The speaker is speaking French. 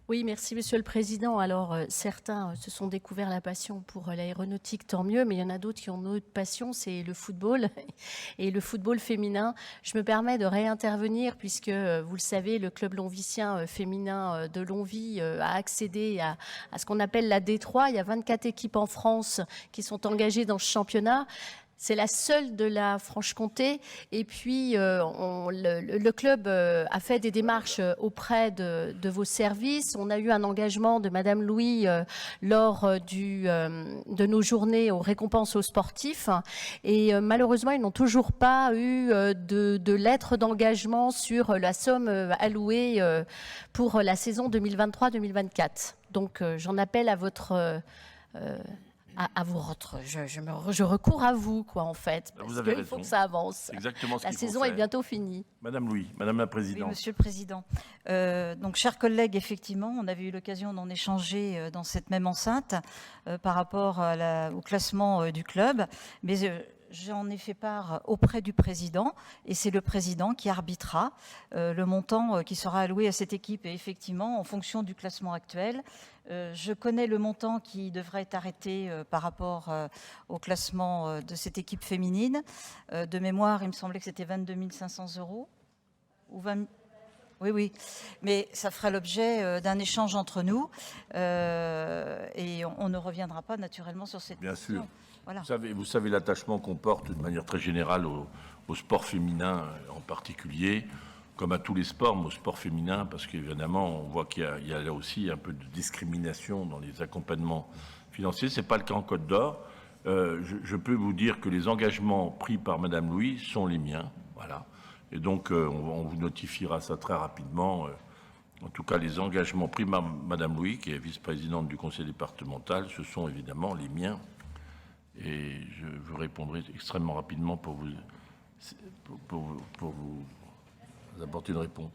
Oui, merci Monsieur le Président. Alors, certains se sont découverts la passion pour l'aéronautique, tant mieux, mais il y en a d'autres qui ont une autre passion, c'est le football et le football féminin. Je me permets de réintervenir puisque, vous le savez, le club lonvicien féminin de Longwy a accédé à ce qu'on appelle la D3. Il y a 24 équipes en France qui sont engagées dans ce championnat. C'est la seule de la Franche-Comté. Et puis, le club a fait des démarches auprès de vos services. On a eu un engagement de Madame Louis lors de nos journées aux récompenses aux sportifs. Et malheureusement, ils n'ont toujours pas eu de lettre d'engagement sur la somme allouée pour la saison 2023-2024. Donc, j'en appelle à votre... je recours à vous, quoi, en fait, parce qu'il faut que ça avance. Exactement ce la saison est bientôt finie. Madame Louis, Madame la Présidente. Oui, Monsieur le Président. Donc, chers collègues, effectivement, on avait eu l'occasion d'en échanger dans cette même enceinte par rapport au classement du club, mais j'en ai fait part auprès du président et c'est le président qui arbitrera le montant qui sera alloué à cette équipe. Et effectivement, en fonction du classement actuel, je connais le montant qui devrait être arrêté par rapport au classement de cette équipe féminine. De mémoire, il me semblait que c'était 22 500 € ou 20 000. Oui, mais ça fera l'objet d'un échange entre nous et on ne reviendra pas naturellement sur cette question. Bien sûr. Voilà. Vous savez l'attachement qu'on porte de manière très générale au sport féminin en particulier, comme à tous les sports, mais au sport féminin, parce qu'évidemment, on voit qu'il y a là aussi un peu de discrimination dans les accompagnements financiers. Ce n'est pas le cas en Côte d'Or. Je peux vous dire que les engagements pris par Madame Louis sont les miens. Voilà. Et donc, on vous notifiera ça très rapidement. En tout cas, les engagements pris par Madame Louis, qui est vice-présidente du conseil départemental, ce sont évidemment les miens. Et je vous répondrai extrêmement rapidement pour vous apporter une réponse.